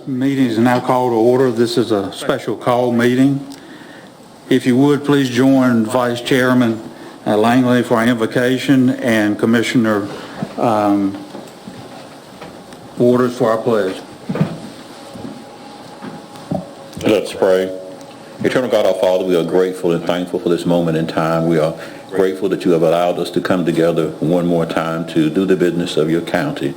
Meeting is now called to order. This is a special call meeting. If you would, please join Vice Chairman Langley for our invocation and Commissioner Waters for our pledge. Let's pray. Eternal God, our Father, we are grateful and thankful for this moment in time. We are grateful that you have allowed us to come together one more time to do the business of your county.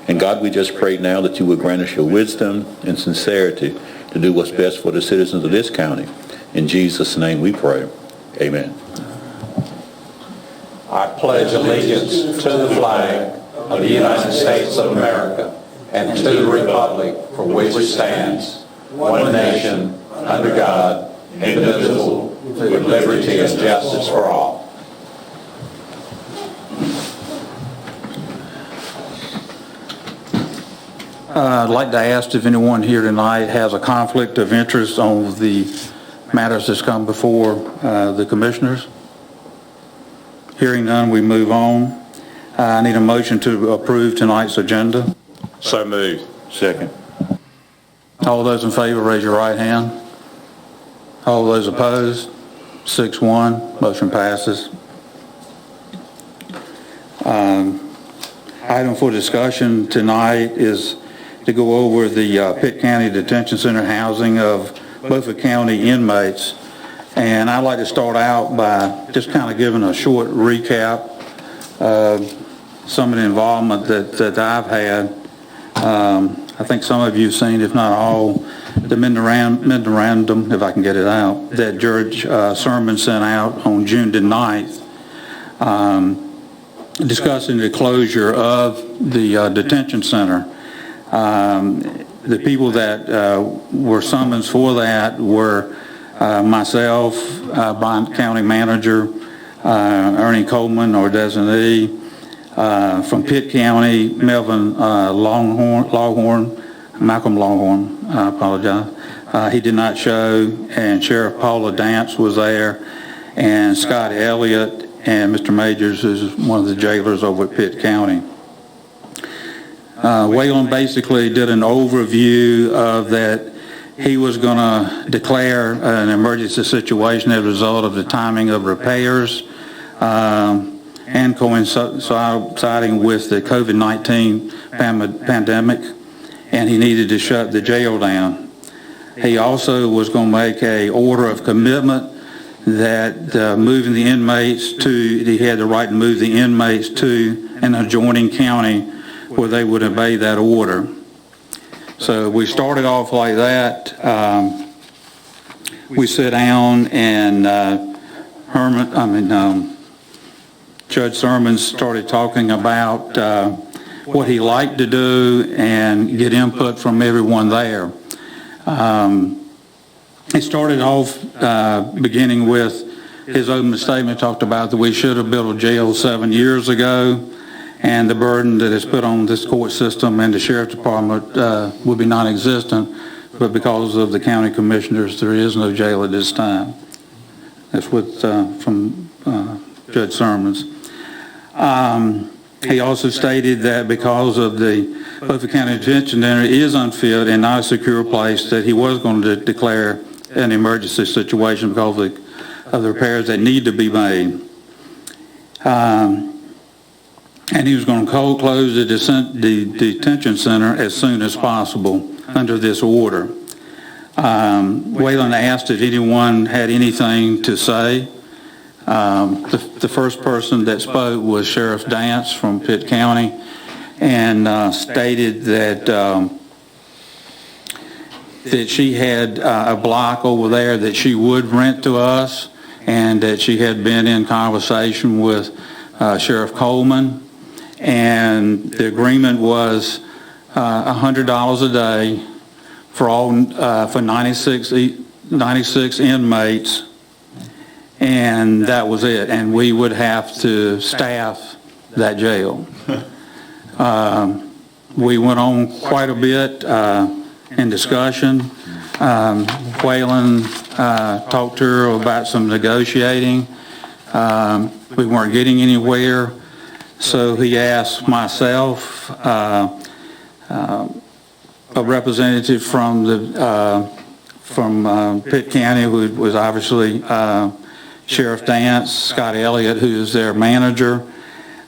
And God, we just pray now that you would grant us your wisdom and sincerity to do what's best for the citizens of this county. In Jesus' name we pray. Amen. I pledge allegiance to the flag of the United States of America and to the republic for which it stands, one nation, under God, indivisible, with liberty and justice for all. I'd like to ask if anyone here tonight has a conflict of interest on the matters that's come before the commissioners. Hearing none, we move on. I need a motion to approve tonight's agenda. So moved. Second. All those in favor, raise your right hand. All those opposed, 6-1, motion passes. Item for discussion tonight is to go over the Pitt County Detention Center housing of Beaufort County inmates. And I'd like to start out by just kind of giving a short recap of some of the involvement that I've had. I think some of you have seen, if not all, the memorandum, if I can get it out, that Judge Sermon sent out on June the 9th, discussing the closure of the detention center. The people that were summoned for that were myself, Bond County Manager, Ernie Coleman, our designee, from Pitt County, Melvin Malcolm Longhorn, I apologize. He did not show, and Sheriff Paula Dance was there, and Scott Elliott, and Mr. Majors is one of the jailers over at Pitt County. Waylon basically did an overview of that he was going to declare an emergency situation as a result of the timing of repairs and coinciding with the COVID-19 pandemic, and he needed to shut the jail down. He also was going to make a order of commitment that moving the inmates he had the right to move the inmates to an adjoining county where they would obey that order. So we started off like that. We sit down and Judge Sermon started talking about what he liked to do and get input from everyone there. He started off beginning with his opening statement, talked about that we should have built a jail 7 years ago, and the burden that is put on this court system and the sheriff's department would be non-existent, but because of the county commissioners, there is no jail at this time. That's from Judge Sermon's. He also stated that because of the Beaufort County Detention Center is unfit and not a secure place, that he was going to declare an emergency situation because of the repairs that need to be made. And he was going to close the detention center as soon as possible under this order. Waylon asked if anyone had anything to say. The first person that spoke was Sheriff Dance from Pitt County, and stated that she had a block over there that she would rent to us, and that she had been in conversation with Sheriff Coleman, and the agreement was $100 a day for all for 96 inmates, and that was it. And we would have to staff that jail. We went on quite a bit in discussion. Waylon talked to her about some negotiating. We weren't getting anywhere, so he asked myself, a representative from Pitt County, who was obviously Sheriff Dance, Scott Elliott, who is their manager,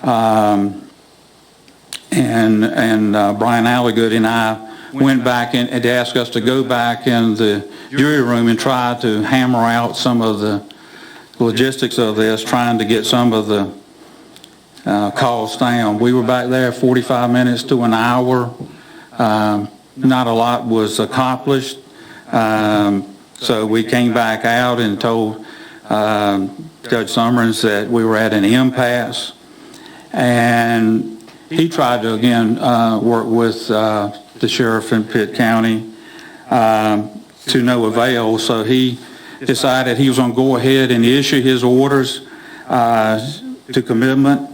and Brian Alligood and I went back and asked us to go back in the jury room and try to hammer out some of the logistics of this, trying to get some of the calls down. We were back there 45 minutes to an hour. Not a lot was accomplished. So we came back out and told Judge Summers that we were at an impasse. And he tried to, again, work with the sheriff in Pitt County to no avail. So he decided he was going to go ahead and issue his orders to commitment.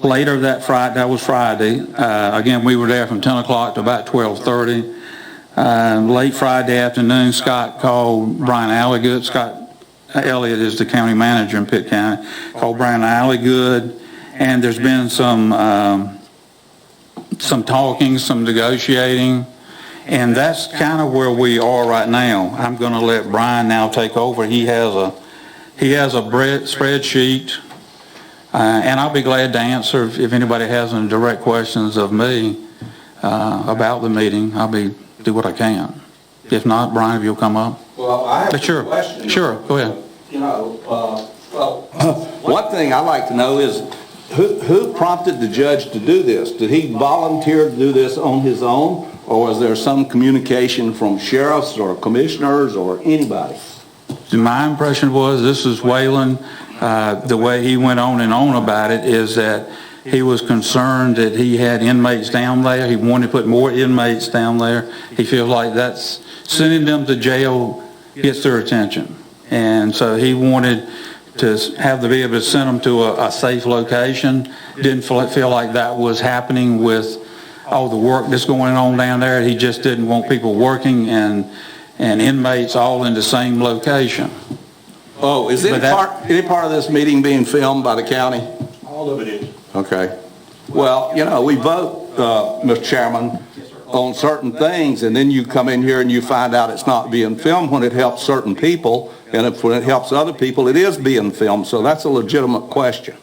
Later that was Friday. Again, we were there from 10 o'clock to about 12:30. Late Friday afternoon, Scott called Brian Alligood. Scott Elliott is the county manager in Pitt County. Called Brian Alligood, and there's been some talking, some negotiating, and that's kind of where we are right now. I'm going to let Brian now take over. He has a spreadsheet, and I'll be glad to answer if anybody has any direct questions of me about the meeting. I'll do what I can. If not, Brian, if you'll come up. Well, I have Sure. a question. Sure, go ahead. You know, one thing I'd like to know is who prompted the judge to do this? Did he volunteer to do this on his own, or was there some communication from sheriffs or commissioners or anybody? My impression was, this is Waylon, the way he went on and on about it is that he was concerned that he had inmates down there. He wanted to put more inmates down there. He feels like that's sending them to jail gets their attention. And so he wanted to be able to send them to a safe location. Didn't feel like that was happening with all the work that's going on down there. He just didn't want people working and inmates all in the same location. Oh, is any part of this meeting being filmed by the county? All of it is. Okay. Well, you know, we vote, Mr. Chairman, on certain things, and then you come in here and you find out it's not being filmed when it helps certain people, and when it helps other people, it is being filmed. So that's a legitimate question.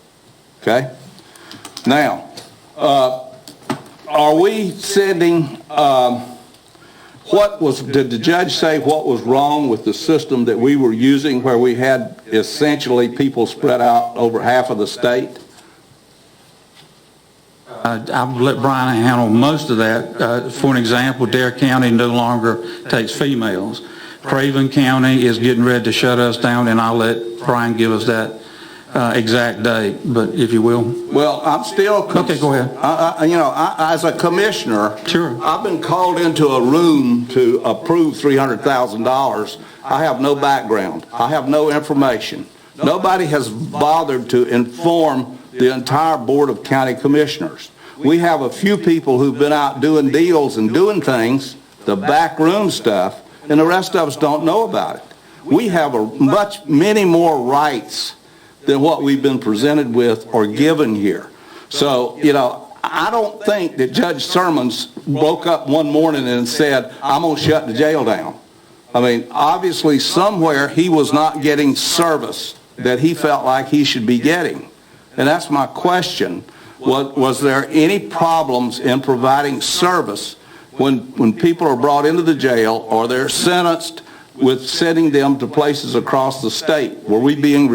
Okay? Now, are we sending, did the judge say what was wrong with the system that we were using where we had essentially people spread out over half of the state? I'll let Brian handle most of that. For an example, Dare County no longer takes females. Craven County is getting ready to shut us down, and I'll let Brian give us that exact date, but if you will. Well, I'm still... Okay, go ahead. As a commissioner, Sure. I've been called into a room to approve $300,000. I have no background. I have no information. Nobody has bothered to inform the entire Board of County Commissioners. We have a few people who've been out doing deals and doing things, the backroom stuff, and the rest of us don't know about it. We have many more rights than what we've been presented with or given here. So, I don't think that Judge Sermons woke up one morning and said, I'm going to shut the jail down. I mean, obviously somewhere he was not getting service that he felt like he should be getting. And that's my question. Was there any problems in providing service when people are brought into the jail or they're sentenced with sending them to places across the state? Were they being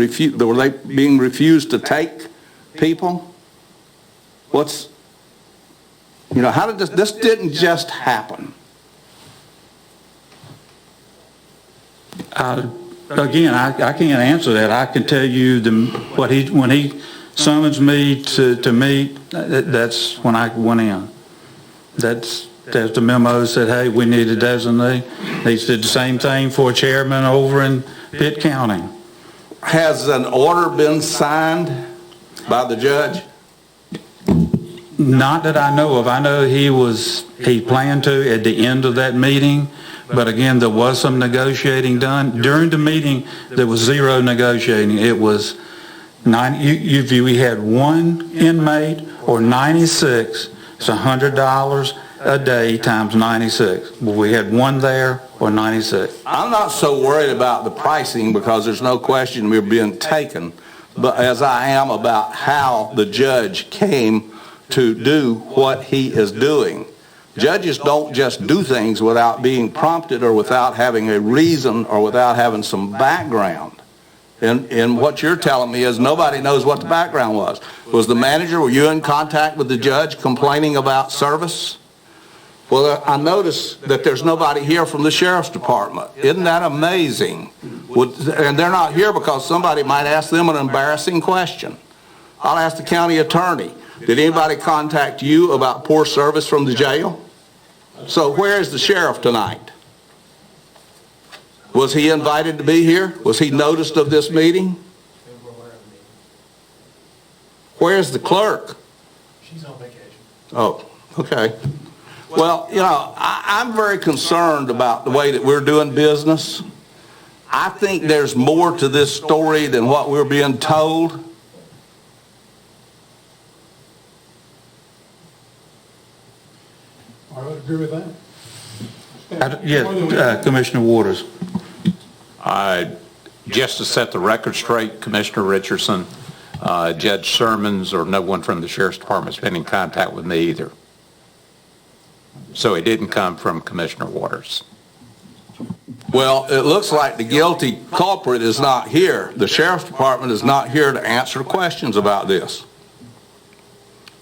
refused to take people? How did this didn't just happen? Again, I can't answer that. I can tell you when he summons me to meet, that's when I went in. There's the memo that said, hey, we need a designee. They did the same thing for a chairman over in Pitt County. Has an order been signed by the judge? Not that I know of. I know he planned to at the end of that meeting, but again, there was some negotiating done. During the meeting, there was zero negotiating. It was we had one inmate or 96 It's $100 a day times 96. Will we had one there or 96? I'm not so worried about the pricing because there's no question we're being taken, but as I am about how the judge came to do what he is doing. Judges don't just do things without being prompted or without having a reason or without having some background. And what you're telling me is nobody knows what the background was. Was the manager, were you in contact with the judge complaining about service? Well, I noticed that there's nobody here from the sheriff's department. Isn't that amazing? And they're not here because somebody might ask them an embarrassing question. I'll ask the county attorney. Did anybody contact you about poor service from the jail? So where is the sheriff tonight? Was he invited to be here? Was he noticed of this meeting? Where's the clerk? She's on vacation. Oh, okay. Well, you know, I'm very concerned about the way that we're doing business. I think there's more to this story than what we're being told. I would agree with that. Commissioner Waters. Just to set the record straight, Commissioner Richardson, Judge Sermons, or no one from the Sheriff's Department has been in contact with me either. So it didn't come from Commissioner Waters. Well, it looks like the guilty culprit is not here. The Sheriff's Department is not here to answer questions about this.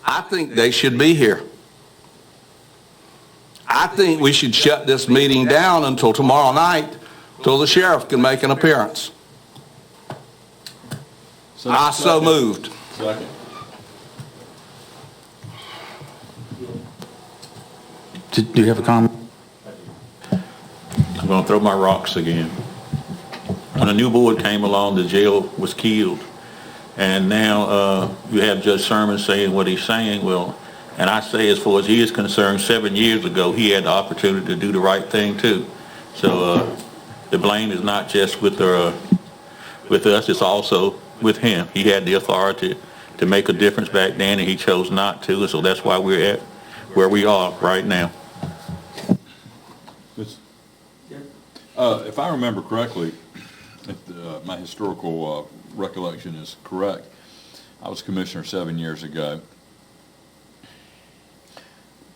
I think they should be here. I think we should shut this meeting down until tomorrow night, till the sheriff can make an appearance. I so moved. Second. Do you have a comment? I'm going to throw my rocks again. When a new board came along, the jail was killed. And now you have Judge Sermon saying what he's saying. Well, and I say as far as he is concerned, 7 years ago, he had the opportunity to do the right thing too. So the blame is not just with us, it's also with him. He had the authority to make a difference back then, and he chose not to. So that's why we're at where we are right now. If I remember correctly, if my historical recollection is correct, I was commissioner 7 years ago.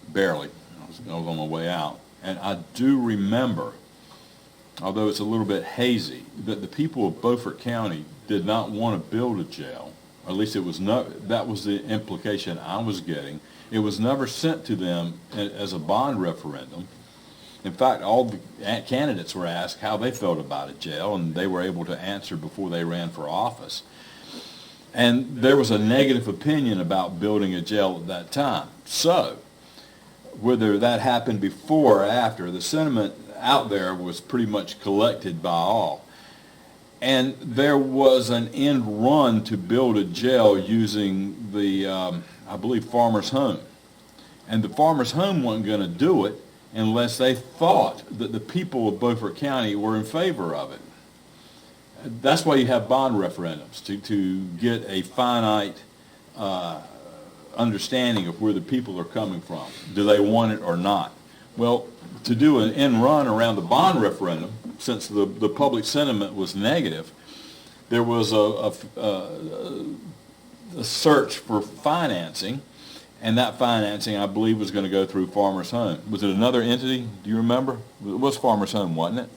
Barely. I was on my way out. And I do remember, although it's a little bit hazy, that the people of Beaufort County did not want to build a jail. Or at least that was the implication I was getting. It was never sent to them as a bond referendum. In fact, all the candidates were asked how they felt about a jail, and they were able to answer before they ran for office. And there was a negative opinion about building a jail at that time. So, whether that happened before or after, the sentiment out there was pretty much collected by all. And there was an end run to build a jail using the, I believe, Farmer's Home. And the Farmer's Home wasn't going to do it unless they thought that the people of Beaufort County were in favor of it. That's why you have bond referendums, to get a finite understanding of where the people are coming from. Do they want it or not? Well, to do an end run around the bond referendum, since the public sentiment was negative, there was a search for financing, and that financing, I believe, was going to go through Farmer's Home. Was it another entity? Do you remember? It was Farmer's Home, wasn't it?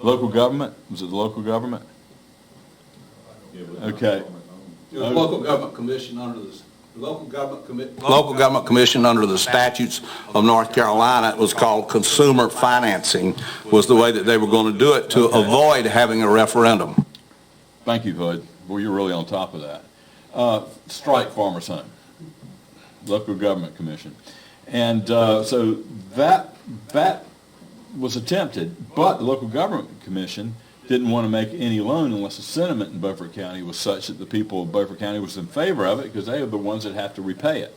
Local government. Was it the local government? Okay. It was local government commission under the local government commission under the statutes of North Carolina. It was called consumer financing, was the way that they were going to do it to avoid having a referendum. Thank you, Bud. Well, you're really on top of that. Strike Farmer's Home, local government commission. And so that was attempted, but the local government commission didn't want to make any loan unless the sentiment in Beaufort County was such that the people of Beaufort County was in favor of it, because they are the ones that have to repay it.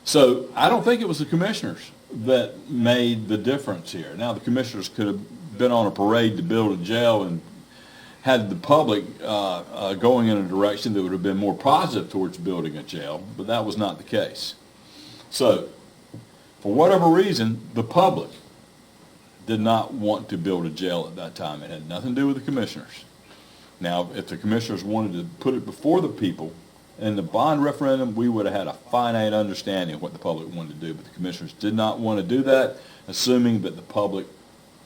So I don't think it was the commissioners that made the difference here. Now, the commissioners could have been on a parade to build a jail and had the public going in a direction that would have been more positive towards building a jail, but that was not the case. So, for whatever reason, the public did not want to build a jail at that time. It had nothing to do with the commissioners. Now, if the commissioners wanted to put it before the people in the bond referendum, we would have had a finite understanding of what the public wanted to do, but the commissioners did not want to do that, assuming that the public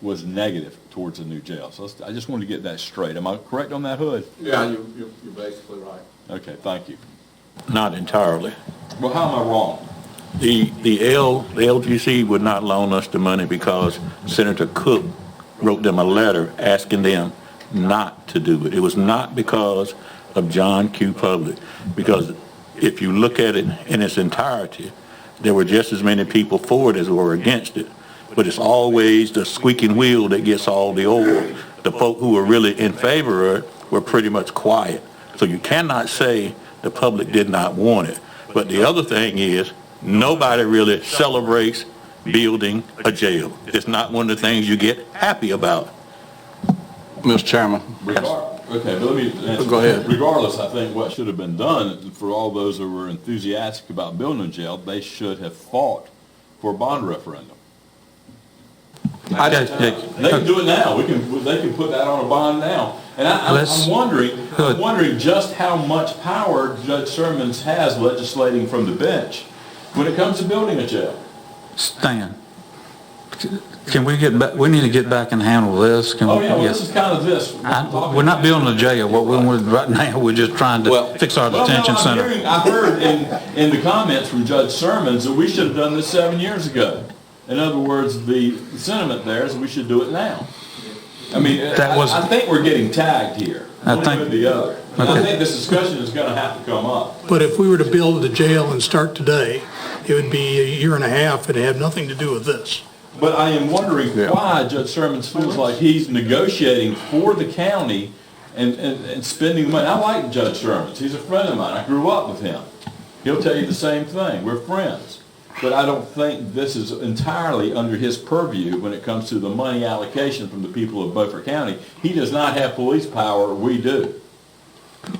was negative towards the new jail. So I just wanted to get that straight. Am I correct on that, Hood? Yeah, you're basically right. Okay, thank you. Not entirely. Well, how am I wrong? The LGC would not loan us the money because Senator Cook wrote them a letter asking them not to do it. It was not because of John Q. Public, because if you look at it in its entirety, there were just as many people for it as were against it. But it's always the squeaking wheel that gets all the oil. The folk who were really in favor of it were pretty much quiet. So you cannot say the public did not want it. But the other thing is, nobody really celebrates building a jail. It's not one of the things you get happy about. Mr. Chairman. Okay, but let me answer. Go ahead. Regardless, I think what should have been done for all those who were enthusiastic about building a jail, they should have fought for a bond referendum. They can do it now. They can put that on a bond now. And I'm wondering just how much power Judge Sermons has legislating from the bench when it comes to building a jail. Stan, can we get back, we need to get back and handle this. Can we? Well, this is kind of this. We're not building a jail. What we want right now, we're just trying to fix our detention center. I heard in the comments from Judge Sermons that we should have done this 7 years ago. In other words, the sentiment there is we should do it now. I mean, I think we're getting tagged here. One with the other. And I think this discussion is going to have to come up. But if we were to build the jail and start today, it would be a year and a half and have nothing to do with this. But I am wondering why Judge Sermons feels like he's negotiating for the county and spending money. I like Judge Sermons. He's a friend of mine. I grew up with him. He'll tell you the same thing. We're friends. But I don't think this is entirely under his purview when it comes to the money allocation from the people of Beaufort County. He does not have police power. We do.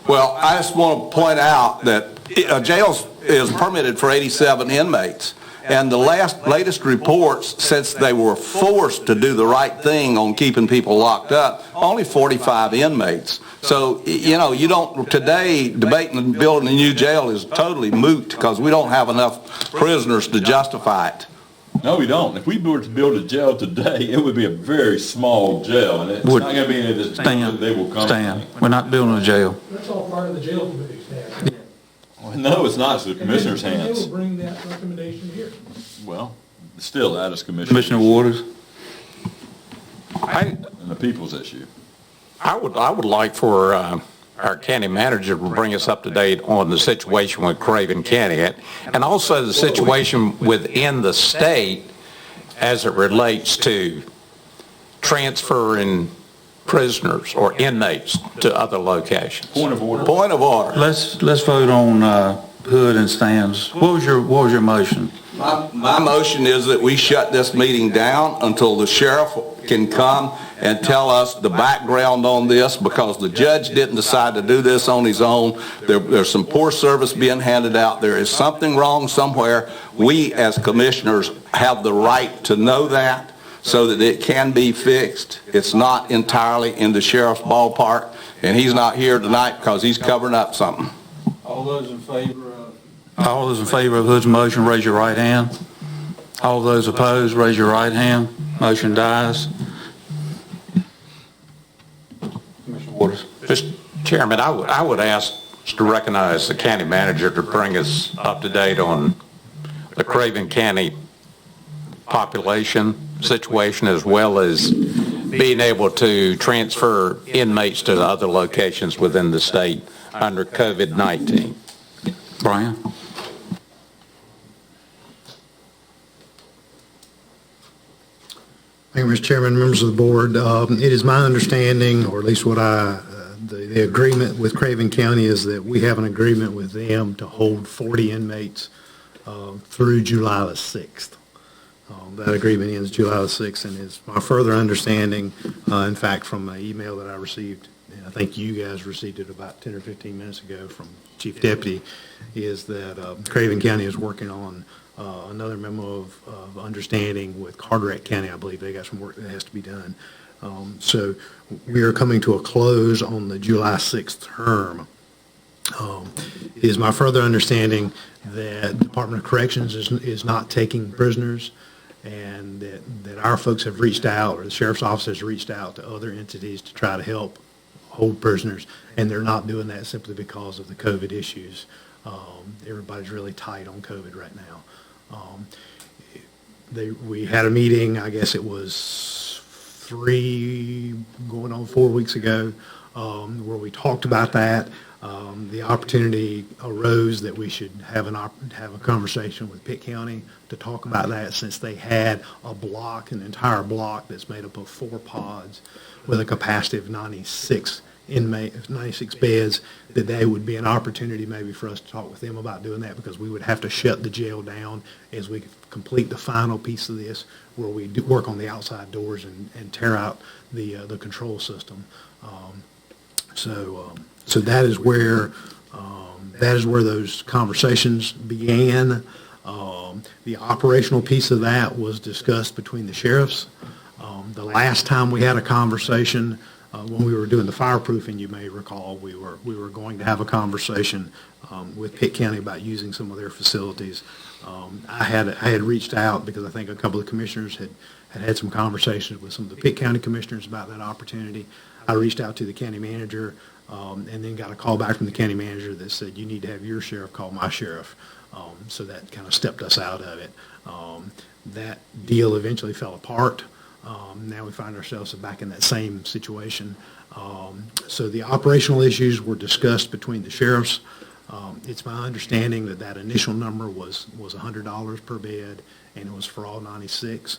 Well, I just want to point out that a jail is permitted for 87 inmates. And the latest reports, since they were forced to do the right thing on keeping people locked up, only 45 inmates. So, you know, you don't, today, debating and building a new jail is totally moot because we don't have enough prisoners to justify it. No, we don't. If we were to build a jail today, it would be a very small jail, and it's not going to be any of this that they will come Stan, we're not building a jail. That's all part of the jail committee's task. No, it's not. It's the commissioner's They hands. will bring that recommendation here. Well, still, that is Commissioner Waters? and the people's issue. I would like for our county manager to bring us up to date on the situation with Craven County and also the situation within the state as it relates to transferring prisoners or inmates to other locations. Point of order. Point of order. Let's vote on Hood and Stan's. What was your motion? My motion is that we shut this meeting down until the sheriff can come and tell us the background on this, because the judge didn't decide to do this on his own. There's some poor service being handed out. There is something wrong somewhere. We as commissioners have the right to know that so that it can be fixed. It's not entirely in the sheriff's ballpark, and he's not here tonight because he's covering up something. All those in favor of? All those in favor of Hood's motion, raise your right hand. All those opposed, raise your right hand. Motion dies. Commissioner Waters. Mr. Chairman, I would ask to recognize the county manager to bring us up to date on the Craven County population situation, as well as being able to transfer inmates to other locations within the state under COVID-19. Brian? Thank you, Mr. Chairman, members of the board. It is my understanding, or at least what the agreement with Craven County is that we have an agreement with them to hold 40 inmates through July the 6th. That agreement ends July the 6th, and it's my further understanding, in fact, from an email that I received and I think you guys received it about 10 or 15 minutes ago from Chief Deputy, is that Craven County is working on another memo of understanding with Carteret County. I believe they got some work that has to be done. So we are coming to a close on the July 6th term. It is my further understanding that Department of Corrections is not taking prisoners, and that our folks have reached out, or the Sheriff's Office has reached out to other entities to try to help hold prisoners, and they're not doing that simply because of the COVID issues. Everybody's really tight on COVID right now. We had a meeting, I guess it was 3 going on 4 weeks ago, where we talked about that. The opportunity arose that we should have a conversation with Pitt County to talk about that, since they had an entire block that's made up of 4 pods with a capacity of 96 beds, that would be an opportunity maybe for us to talk with them about doing that, because we would have to shut the jail down as we complete the final piece of this, where we work on the outside doors and tear out the control system. So that is where those conversations began. The operational piece of that was discussed between the sheriffs. The last time we had a conversation, when we were doing the fireproofing, you may recall, we were going to have a conversation with Pitt County about using some of their facilities. I had reached out because I think a couple of commissioners had some conversations with some of the Pitt County commissioners about that opportunity. I reached out to the county manager, and then got a call back from the county manager that said, you need to have your sheriff call my sheriff. So that kind of stepped us out of it. That deal eventually fell apart. Now we find ourselves back in that same situation. So the operational issues were discussed between the sheriffs. It's my understanding that initial number was $100 per bed, and it was for all 96.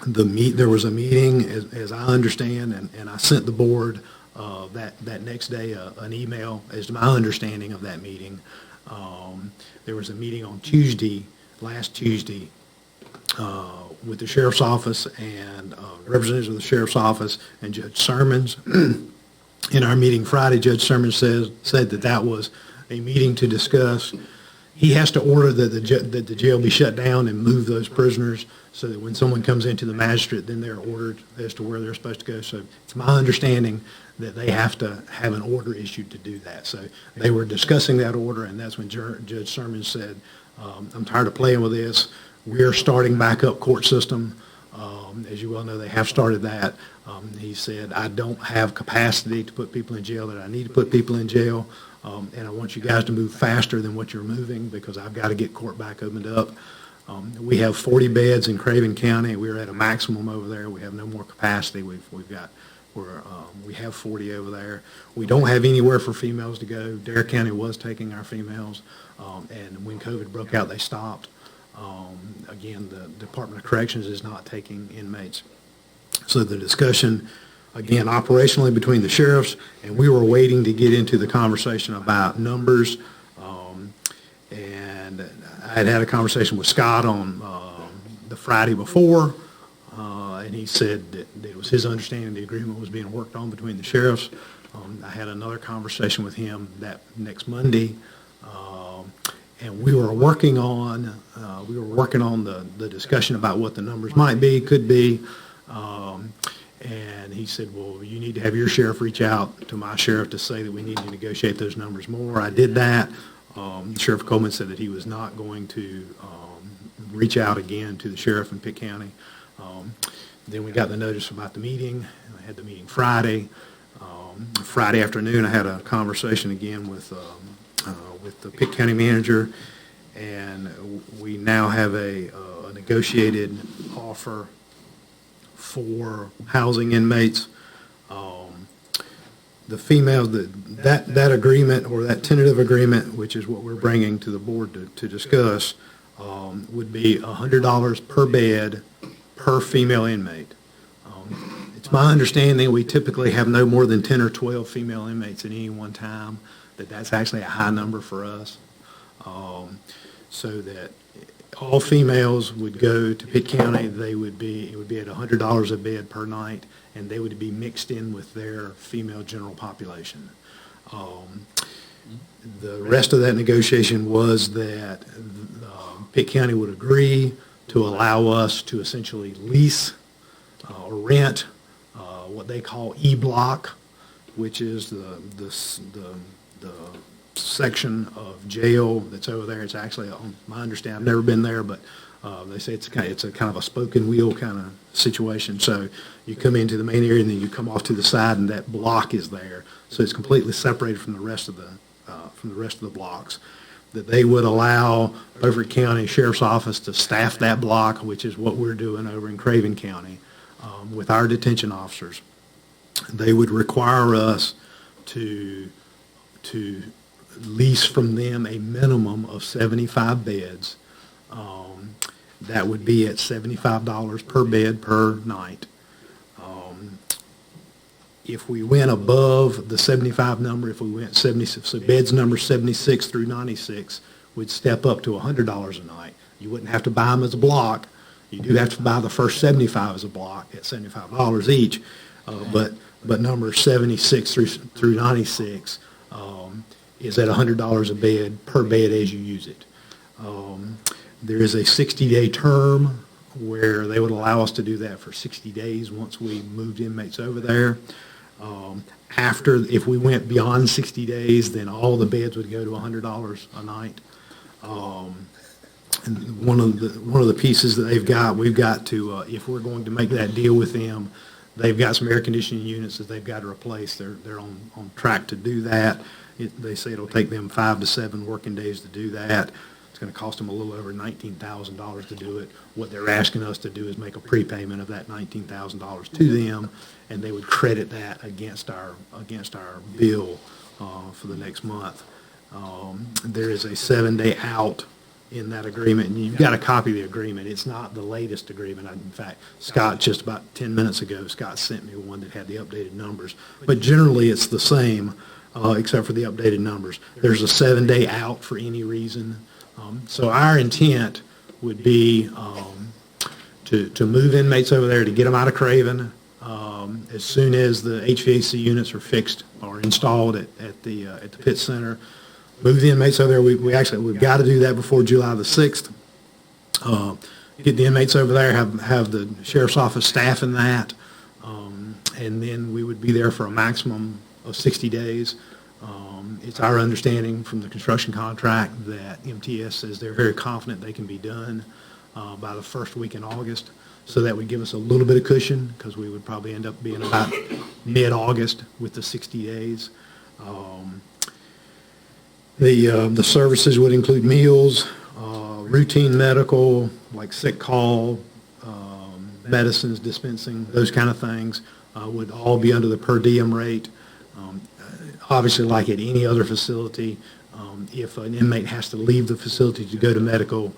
There was a meeting, as I understand, and I sent the board that next day an email as to my understanding of that meeting. There was a meeting on last Tuesday, with the Sheriff's Office and representatives of the Sheriff's Office and Judge Sermons. In our meeting Friday, Judge Sermons said that was a meeting to discuss. He has to order that the jail be shut down and move those prisoners, so that when someone comes into the magistrate, then they're ordered as to where they're supposed to go. So it's my understanding that they have to have an order issued to do that. So they were discussing that order, and that's when Judge Sermons said, I'm tired of playing with this. We're starting back up court system. As you well know, they have started that. He said, I don't have capacity to put people in jail that I need to put people in jail, and I want you guys to move faster than what you're moving, because I've got to get court back opened up. We have 40 beds in Craven County. We're at a maximum over there. We have no more capacity. We have 40 over there. We don't have anywhere for females to go. Dare County was taking our females, and when COVID broke out, they stopped. Again, the Department of Corrections is not taking inmates. So the discussion, again, operationally between the sheriffs, and we were waiting to get into the conversation about numbers. And I had a conversation with Scott on the Friday before, and he said that it was his understanding the agreement was being worked on between the sheriffs. I had another conversation with him that next Monday, and we were working on the discussion about what the numbers might be, could be. And he said, well, you need to have your sheriff reach out to my sheriff to say that we need to negotiate those numbers more. I did that. Sheriff Coleman said that he was not going to reach out again to the sheriff in Pitt County. Then we got the notice about the meeting. I had the meeting Friday. Friday afternoon, I had a conversation again with the Pitt County manager, and we now have a negotiated offer for housing inmates. The females, that agreement, or that tentative agreement, which is what we're bringing to the board to discuss, would be $100 per bed per female inmate. It's my understanding we typically have no more than 10 or 12 female inmates at any one time, that's actually a high number for us. So that all females would go to Pitt County. It would be at $100 a bed per night, and they would be mixed in with their female general population. The rest of that negotiation was that Pitt County would agree to allow us to essentially lease or rent what they call E-Block, which is the section of jail that's over there. It's actually, on my understanding, I've never been there, but they say it's a kind of a spoken wheel kind of situation. So you come into the main area and then you come off to the side, and that block is there. So it's completely separated from the rest of the blocks. That they would allow Beaufort County Sheriff's Office to staff that block, which is what we're doing over in Craven County with our detention officers. They would require us to lease from them a minimum of 75 beds. That would be at $75 per bed per night. If we went above the 75 number, if we went 76, so beds number 76 through 96 would step up to $100 a night. You wouldn't have to buy them as a block. You do have to buy the first 75 as a block at $75 each, but number 76 through 96 is at $100 a bed per bed as you use it. There is a 60-day term where they would allow us to do that for 60 days once we moved inmates over there. If we went beyond 60 days, then all the beds would go to $100 a night. And one of the pieces that we've got to, if we're going to make that deal with them, they've got some air conditioning units that they've got to replace. They're on track to do that. They say it'll take them 5 to 7 working days to do that. It's going to cost them a little over $19,000 to do it. What they're asking us to do is make a prepayment of that $19,000 to them, and they would credit that against our bill for the next month. There is a 7-day out in that agreement, and you've got a copy of the agreement. It's not the latest agreement. In fact, Scott, just about 10 minutes ago, Scott sent me one that had the updated numbers. But generally, it's the same, except for the updated numbers. There's a 7-day out for any reason. So our intent would be to move inmates over there, to get them out of Craven as soon as the HVAC units are fixed or installed at the Pitt Center. Move the inmates over there. We've got to do that before July the 6th. Get the inmates over there, have the Sheriff's Office staffing that, and then we would be there for a maximum of 60 days. It's our understanding from the construction contract that MTS says they're very confident they can be done by the first week in August. So that would give us a little bit of cushion, because we would probably end up being about mid-August with the 60 days. The services would include meals, routine medical, like sick call, medicines dispensing, those kind of things, would all be under the per diem rate. Obviously, like at any other facility, if an inmate has to leave the facility to go to medical,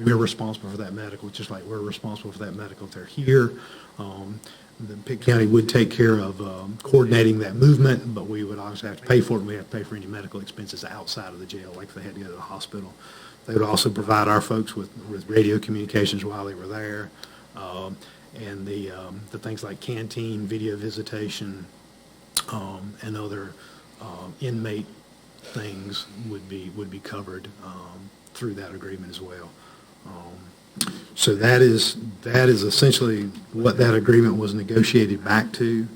we're responsible for that medical, just like we're responsible for that medical if they're here. The Pitt County would take care of coordinating that movement, but we would obviously have to pay for it, and we have to pay for any medical expenses outside of the jail, like if they had to go to the hospital. They would also provide our folks with radio communications while they were there, and the things like canteen, video visitation, and other inmate things would be covered through that agreement as well. So that is essentially what that agreement was negotiated back to,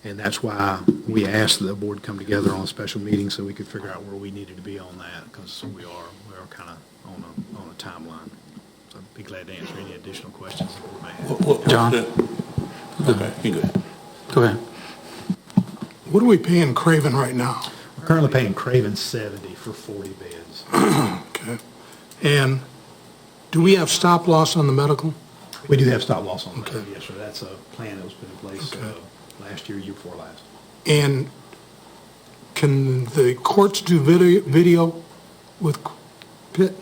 and that's why we asked the board to come together on a special meeting so we could figure out where we needed to be on that, because we are kind of on a timeline. So I'd be glad to answer any additional questions that we may have. John? Okay, you go ahead. Go ahead. What are we paying Craven right now? We're currently paying Craven $70 for 40 beds. Okay. And do we have stop loss on the medical? We do have stop loss on that. Okay. Yes, sir. That's a plan that was put in place Okay. last year before last. And can the courts do video with Pitt?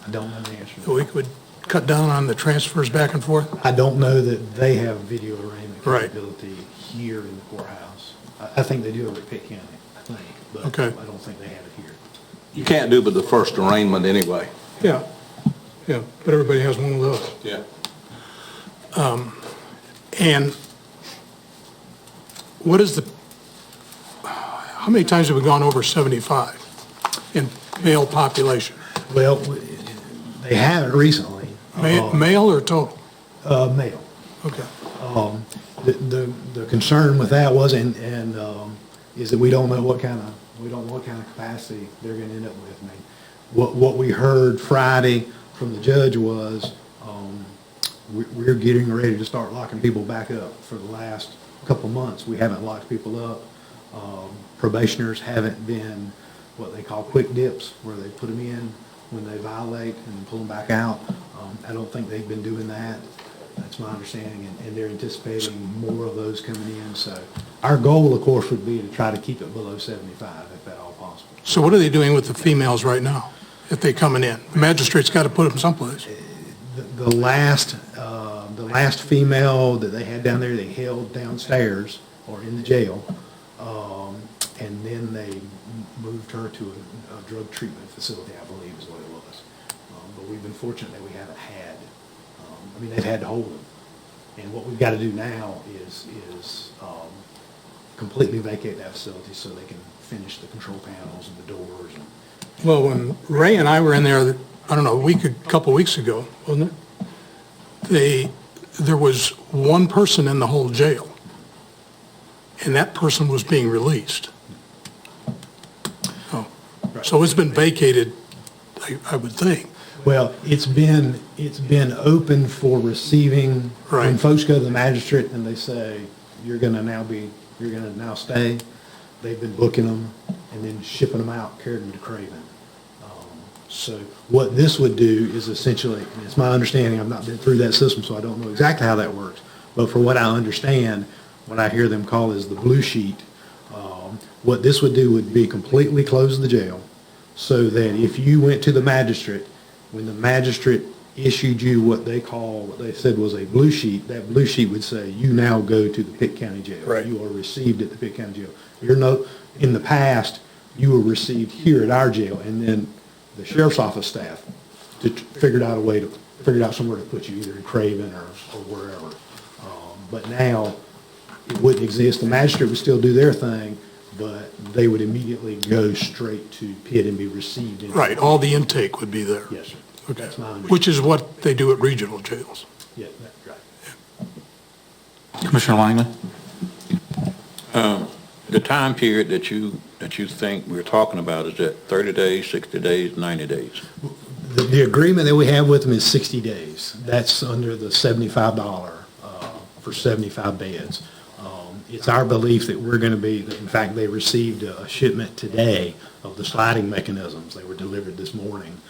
I don't know the answer to So we could cut down on the transfers back and forth? that. I don't know that they have video arraignment Right. capability here in the courthouse. I think they do over at Pitt County, I think, but Okay. I don't think they have it here. You can't do but the first arraignment anyway. Yeah, yeah, but everybody has one of those. Yeah. And what is how many times have we gone over 75 in male population? Well, they haven't recently. Male or total? Male. Okay. The concern with that was, is that we don't know what kind of capacity they're going to end up with. I mean, what we heard Friday from the judge was, we're getting ready to start locking people back up. For the last couple of months, we haven't locked people up. Probationers haven't been what they call quick dips, where they put them in when they violate and pull them back out. I don't think they've been doing that. That's my understanding, and they're anticipating more of those coming in. So our goal, of course, would be to try to keep it below 75, if at all possible. So what are they doing with the females right now, if they're coming in? The magistrate's got to put them someplace. The last female that they had down there, they held downstairs or in the jail, and then they moved her to a drug treatment facility, I believe is what it was. But we've been fortunate that we haven't had, they've had to hold them. And what we've got to do now is completely vacate that facility so they can finish the control panels and the doors. Well, when Ray and I were in there, I don't know, a couple weeks ago, wasn't it? There was one person in the whole jail, and that person was being released. Oh, so it's been vacated, I would think. Well, it's been open for receiving. Right. When folks go to the magistrate and they say, you're going to now stay, they've been booking them and then shipping them out, carrying them to Craven. So what this would do is essentially, and it's my understanding, I've not been through that system, so I don't know exactly how that works, but for what I understand, what I hear them call is the blue sheet, what this would do would be completely close the jail, so that if you went to the magistrate, when the magistrate issued you what they said was a blue sheet, that blue sheet would say, you now go to the Pitt County Jail. Right. You are received at the Pitt County Jail. In the past, you were received here at our jail, and then the sheriff's office staff figured out somewhere to put you, either in Craven or wherever. But now, it wouldn't exist. The magistrate would still do their thing, but they would immediately go straight to Pitt and be received. Right, all the intake would be there. Yes, sir. Okay, That's my understanding. which is what they do at regional jails. Yeah, that's right. Commissioner Langley? The time period that you think we're talking about, is that 30 days, 60 days, 90 days? The agreement that we have with them is 60 days. That's under the $75 for 75 beds. It's our belief that we're going to be, in fact, they received a shipment today of the sliding mechanisms. They were delivered this morning.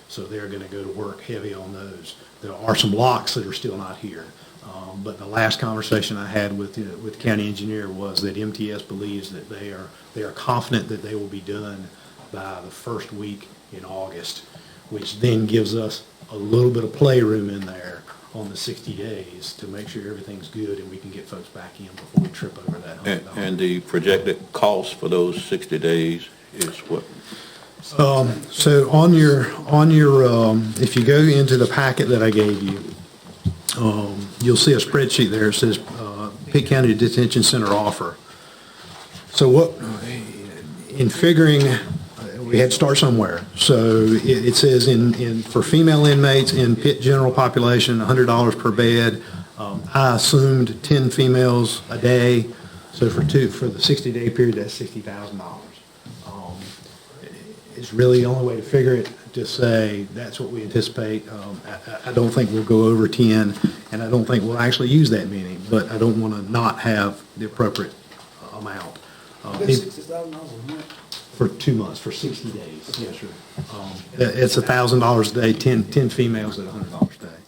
So they're going to go to work heavy on those. There are some locks that are still not here. But the last conversation I had with the county engineer was that MTS believes that they are confident that they will be done by the first week in August, which then gives us a little bit of playroom in there on the 60 days to make sure everything's good and we can get folks back in before we trip over that $100. And the projected cost for those 60 days is what? So on your if you go into the packet that I gave you, you'll see a spreadsheet there. It says Pitt County Detention Center offer. So what, in figuring, we had to start somewhere. So it says for female inmates in Pitt general population, $100 per bed. I assumed 10 females a day. So for the 60-day period, that's $60,000. It's really the only way to figure it, to say that's what we anticipate. I don't think we'll go over 10, and I don't think we'll actually use that many, but I don't want to not have the appropriate amount. For 2 months, for 60 days, yes, sir. It's $1,000 a day, 10 females at $100 a day.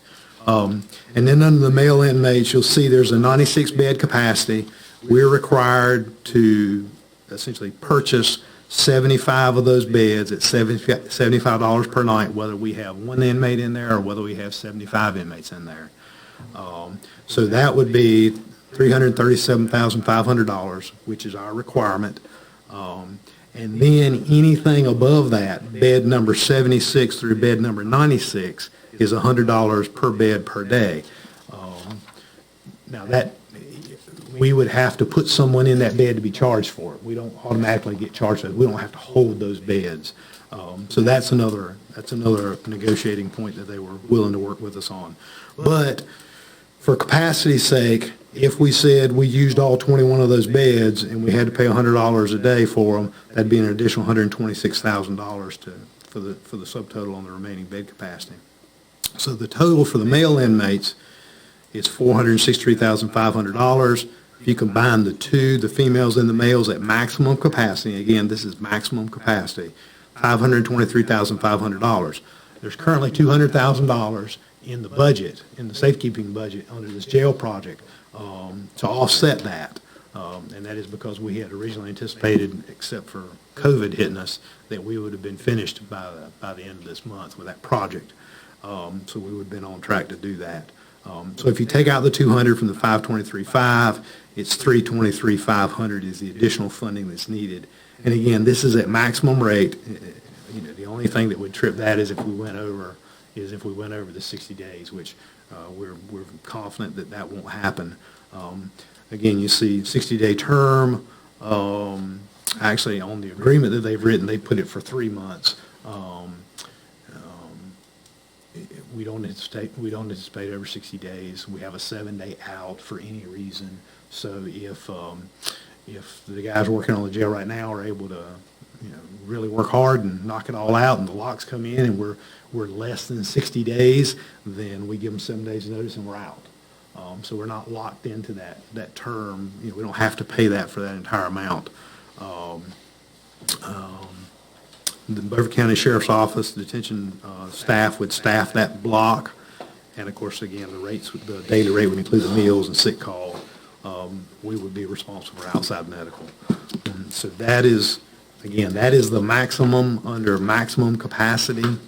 And then under the male inmates, you'll see there's a 96-bed capacity. We're required to essentially purchase 75 of those beds at $75 per night, whether we have one inmate in there or whether we have 75 inmates in there. So that would be $337,500, which is our requirement. And then anything above that, bed number 76 through bed number 96, is $100 per bed per day. Now that, we would have to put someone in that bed to be charged for it. We don't automatically get charged. We don't have to hold those beds. So that's another negotiating point that they were willing to work with us on. But for capacity's sake, if we said we used all 21 of those beds and we had to pay $100 a day for them, that'd be an additional $126,000 for the subtotal on the remaining bed capacity. So the total for the male inmates is $463,500. If you combine the two, the females and the males at maximum capacity, again, this is maximum capacity, $523,500. There's currently $200,000 in the budget, in the safekeeping budget under this jail project, to offset that. And that is because we had originally anticipated, except for COVID hitting us, that we would have been finished by the end of this month with that project. So we would have been on track to do that. So if you take out the 200 from the 523.5, it's 323.500 is the additional funding that's needed. And again, this is at maximum rate. The only thing that would trip that is if we went over the 60 days, which we're confident that that won't happen. Again, you see 60-day term. Actually, on the agreement that they've written, they put it for 3 months. We don't anticipate over 60 days. We have a 7-day out for any reason. So if the guys working on the jail right now are able to, really work hard and knock it all out, and the locks come in, and we're less than 60 days, then we give them 7 days notice and we're out. So we're not locked into that term. We don't have to pay that for that entire amount. The Beaufort County Sheriff's Office detention staff would staff that block, and of course, again, the daily rate would include the meals and sick call. We would be responsible for outside medical. And so that is the maximum under maximum capacity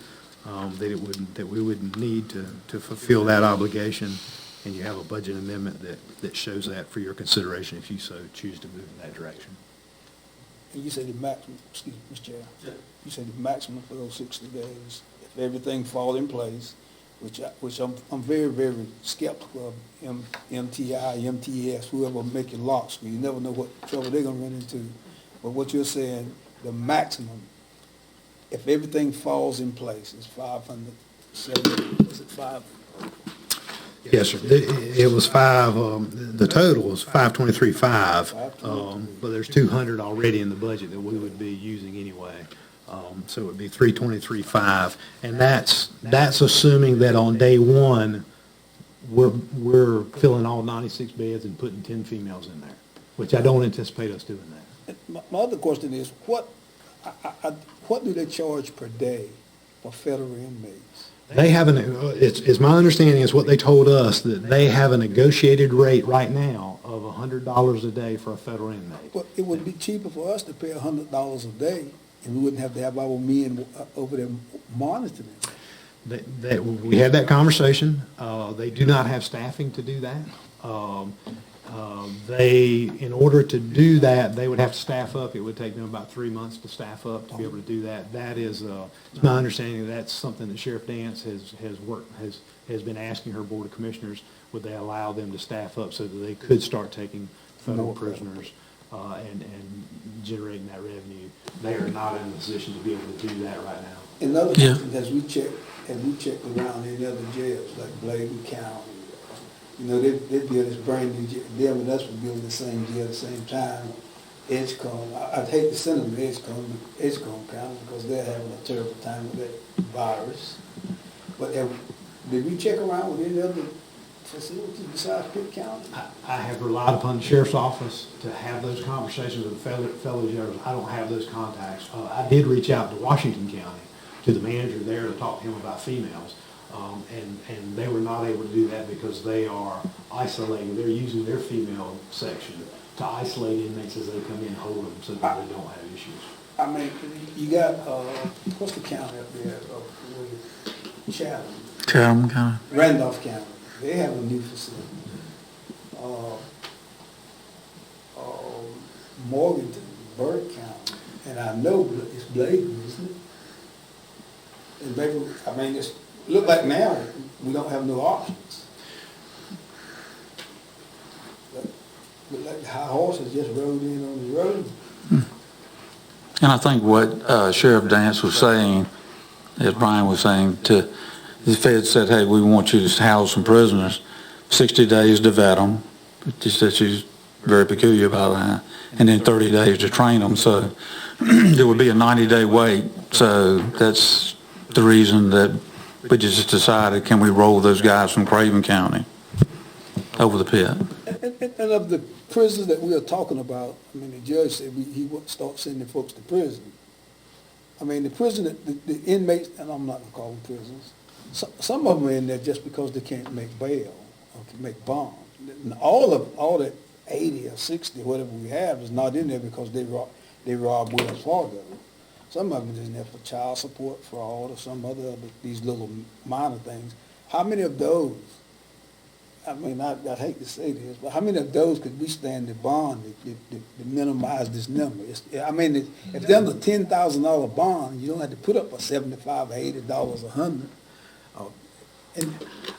that we would need to fulfill that obligation. And you have a budget amendment that shows that for your consideration if you so choose to move in that direction. And you say the maximum, excuse me, Mr. Chair, you say the maximum for those 60 days, if everything falls in place, which I'm very, very skeptical of MTI, MTS, whoever making locks, because you never know what trouble they're going to run into. But what you're saying, the maximum, if everything falls in place, is 570, was it 5? Yes, sir. It was 5, the total was 523.5, but there's 200 already in the budget that we would be using anyway. So it would be 323.5, and that's assuming that on day one, we're filling all 96 beds and putting 10 females in there, which I don't anticipate us doing that. My other question is, what do they charge per day for federal inmates? They have it's my understanding is what they told us, that they have a negotiated rate right now of $100 a day for a federal inmate. Well, it would be cheaper for us to pay $100 a day, and we wouldn't have to have our men over there monitoring. We had that conversation. They do not have staffing to do that. In order to do that, they would have to staff up. It would take them about 3 months to staff up to be able to do that. That is, it's my understanding that's something that Sheriff Dance has been asking her Board of Commissioners, would they allow them to staff up so that they could start taking federal prisoners and generating that revenue. They are not in a position to be able to do that right now. Another question, as we check around in other jails, like Bladen County, they build this brand new jail. Them and us were building the same jail at the same time. Edgecombe, I'd hate to send them to Edgecombe County because they're having a terrible time with that virus. But did we check around with any other facilities besides Pitt County? I have relied upon the Sheriff's Office to have those conversations with fellow jailers. I don't have those contacts. I did reach out to Washington County, to the manager there, to talk to him about females. And they were not able to do that because they are isolating. They're using their female section to isolate inmates as they come in and hold them so that they don't have issues. I mean, you got, what's the county up there? Chatham County. Randolph County. They have a new facility. Morganton, Burke County. and I know it's blatant, isn't it? And maybe, I mean, look like now, we don't have no options. Look like the high horses just rode in on the road. And I think what Sheriff Dance was saying, as Brian was saying, to the Fed said, hey, we want you to house some prisoners, 60 days to vet them. She said she's very peculiar about that. And then 30 days to train them. So there would be a 90-day wait. So that's the reason that we just decided, can we roll those guys from Craven County over the pit? And of the prisoners that we are talking about, I mean, the judge said he wouldn't start sending folks to prison. I mean, the prison, the inmates, and I'm not going to call them prisoners, some of them are in there just because they can't make bail or can make bond. And all that 80 or 60, whatever we have, is not in there because they robbed Wells Fargo. Some of them is in there for child support, fraud, or some other these little minor things. How many of those, I mean, I hate to say this, but how many of those could we stand the bond to minimize this number? I mean, if they're under $10,000 bond, you don't have to put up a $75, $80, $100.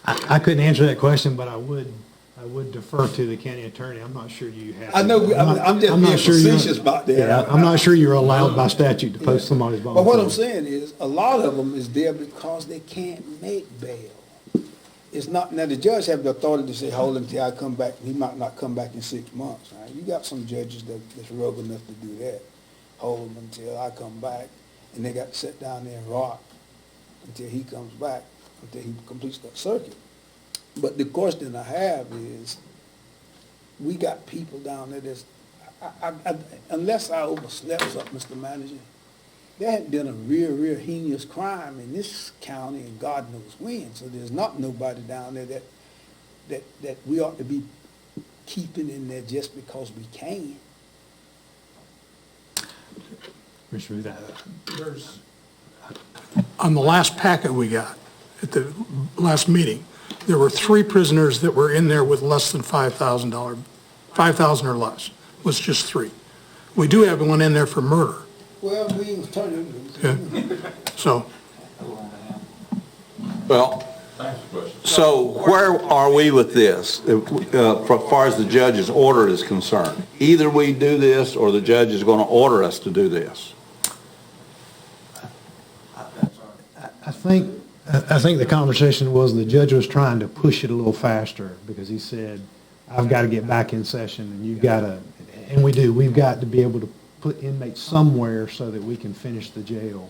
I couldn't answer that question, but I would defer to the county attorney. I'm not sure you have. I know, I'm just being facetious about that. Yeah, I'm not sure you're allowed by statute to post somebody's bond. But what I'm saying is, a lot of them is there because they can't make bail. It's not, now the judge have the authority to say, hold him till I come back. He might not come back in 6 months, right? You got some judges that's rogue enough to do that. Hold him until I come back, and they got to sit down there and rock until he comes back, until he completes that circuit. But the question I have is, we got people down there that's, unless I overslept something, Mr. Manager, there had been a real heinous crime in this county, and God knows when. So there's not nobody down there that we ought to be keeping in there just because we can. There's, on the last packet we got, at the last meeting, there were 3 prisoners that were in there with less than $5,000, 5,000 or less, was just 3. We do have one in there for murder. Well, we was turning. Okay. So, Well, so where are we with this, as far as the judge's order is concerned? Either we do this, or the judge is going to order us to do this. I think the conversation was the judge was trying to push it a little faster because he said, I've got to get back in session, and you've got to, and we've got to be able to put inmates somewhere so that we can finish the jail.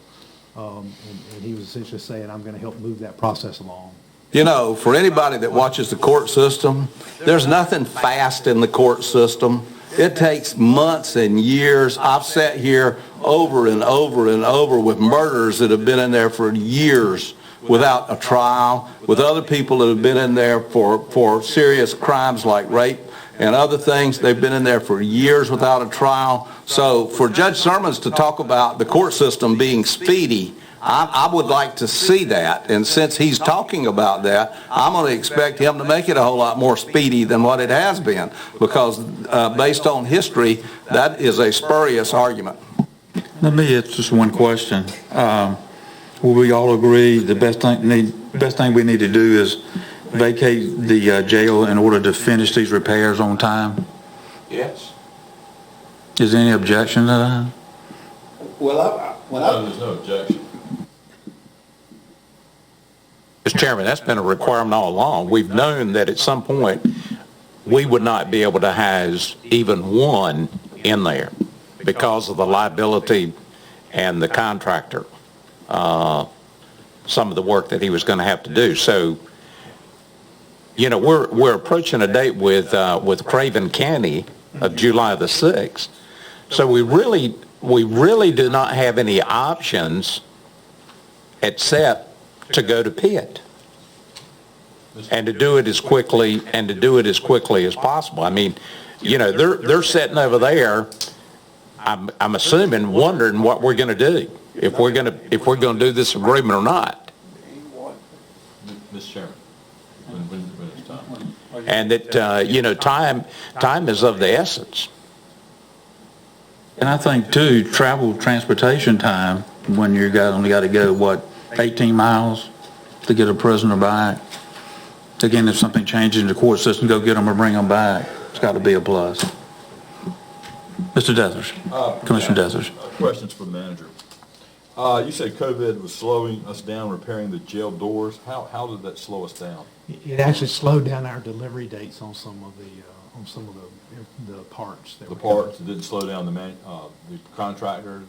And he was essentially saying, I'm going to help move that process along. You know, for anybody that watches the court system, there's nothing fast in the court system. It takes months and years. I've sat here over and over and over with murderers that have been in there for years without a trial, with other people that have been in there for serious crimes like rape and other things. They've been in there for years without a trial. So for Judge Sermons to talk about the court system being speedy, I would like to see that. And since he's talking about that, I'm going to expect him to make it a whole lot more speedy than what it has been, because based on history, that is a spurious argument. Let me ask just one question. Will we all agree the best thing we need to do is vacate the jail in order to finish these repairs on time? Yes. Is there any objection to that? Well, There's no objection. Mr. Chairman, that's been a requirement all along. We've known that at some point, we would not be able to house even one in there because of the liability and the contractor, some of the work that he was going to have to do. So, you know, we're approaching a date with Craven County of July the 6th. So we really do not have any options except to go to Pitt and to do it as quickly as possible. I mean, you know, they're sitting over there, I'm assuming, wondering what we're going to do, if we're going to do this agreement or not. Mr. Chairman, when it's time. And that, you know, time is of the essence. And I think too, transportation time, when only got to go, 18 miles to get a prisoner back. Again, if something changes in the court system, go get them or bring them back. It's got to be a plus. Mr. Dethers, Commissioner Dethers. Questions for the manager. You said COVID was slowing us down repairing the jail doors. How did that slow us down? It actually slowed down our delivery dates on some of the parts. The parts, it didn't slow down the contractor?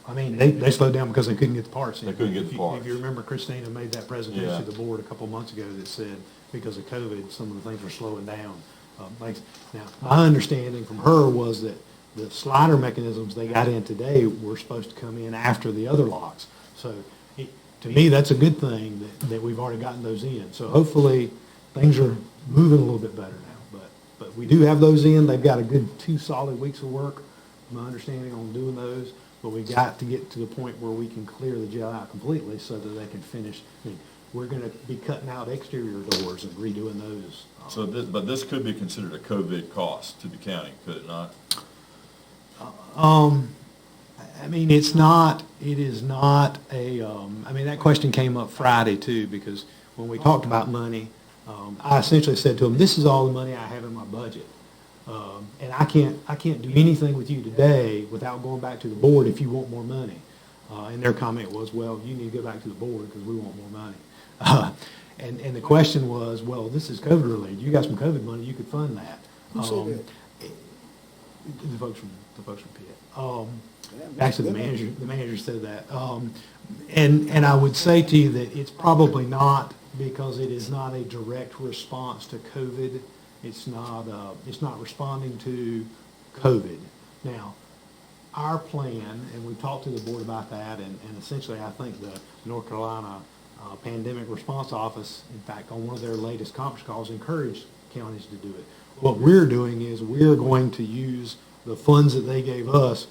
I mean, they slowed down because they couldn't get the parts in. They couldn't get the parts. If you remember, Christina made that presentation Yeah. to the board a couple of months ago that said because of COVID, some of the things were slowing down. Now, my understanding from her was that the slider mechanisms they got in today were supposed to come in after the other locks. So to me, that's a good thing that we've already gotten those in. So hopefully, things are moving a little bit better now. But we do have those in. They've got a good 2 solid weeks of work, my understanding, on doing those. But we got to get to the point where we can clear the jail out completely so that they can finish. I mean, we're going to be cutting out exterior doors and redoing those. But this could be considered a COVID cost to the county, could it not? I mean, it is not I mean, that question came up Friday too, because when we talked about money, I essentially said to them, this is all the money I have in my budget. And I can't do anything with you today without going back to the board if you want more money. And their comment was, well, you need to go back to the board because we want more money. And the question was, well, this is COVID related. You got some COVID money, you could fund that. Who said that? The folks from Pitt. Actually, the manager said that. And I would say to you that it's probably not, because it is not a direct response to COVID. It's not responding to COVID. Now, our plan, and we've talked to the board about that, and essentially I think the North Carolina Pandemic Response Office, in fact, on one of their latest conference calls, encouraged counties to do it. What we're doing is we're going to use the funds that they gave us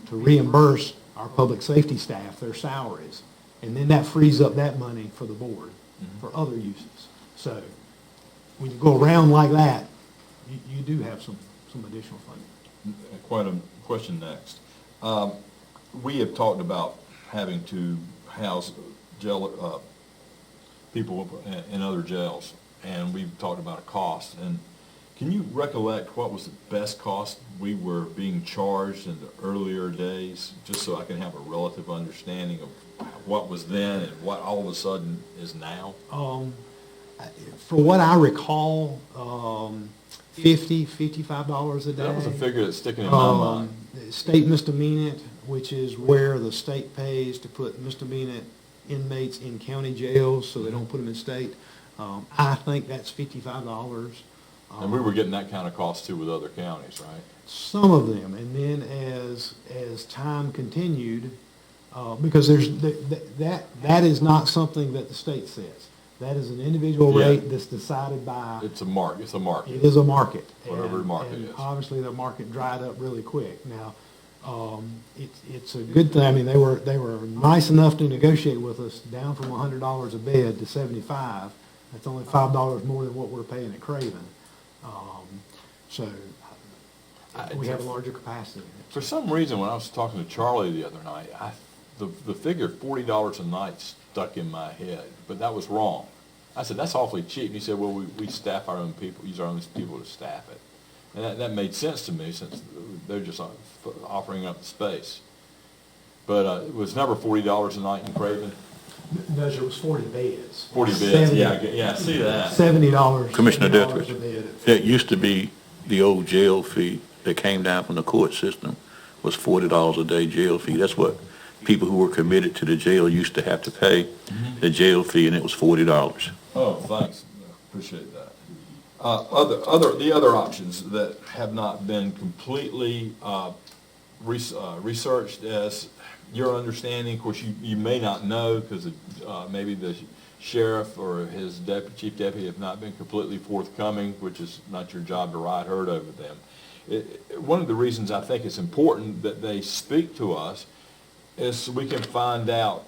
to reimburse our public safety staff their salaries. And then that frees up that money for the board for other uses. So when you go around like that, you do have some additional funding. Quite a question next. We have talked about having to house jail people in other jails, and we've talked about a cost. And can you recollect what was the best cost we were being charged in the earlier days, just so I can have a relative understanding of what was then and what all of a sudden is now? For what I recall, $55 a day. That was a figure that's sticking in my mind. State misdemeanor, which is where the state pays to put misdemeanor inmates in county jails so they don't put them in state. I think that's $55. And we were getting that kind of cost too with other counties, right? Some of them, and then as time continued, because that is not something that the state sets. That is an individual rate that's decided by. It's a market. It is a market. Whatever the market and is. Obviously, the market dried up really quick. Now, it's a good thing. I mean, they were nice enough to negotiate with us down from $100 a bed to $75. That's only $5 more than what we're paying at Craven. So we have a larger capacity. For some reason, when I was talking to Charlie the other night, the figure $40 a night stuck in my head, but that was wrong. I said, that's awfully cheap. And he said, well, we staff our own people, use our own people to staff it. And that made sense to me since they're just offering up the space. But it was never $40 a night in Craven. No, it was 40 beds. 40 beds, yeah, I see that. $70. Commissioner $70 Dethridge, a bed. that used to be the old jail fee that came down from the court system, was $40 a day jail fee. That's what people who were committed to the jail used to have to pay, the jail fee, and it was $40. Oh, thanks. Appreciate that. The other options that have not been completely researched, as your understanding, of course, you may not know because maybe the sheriff or his chief deputy have not been completely forthcoming, which is not your job to ride herd over them. One of the reasons I think it's important that they speak to us is so we can find out,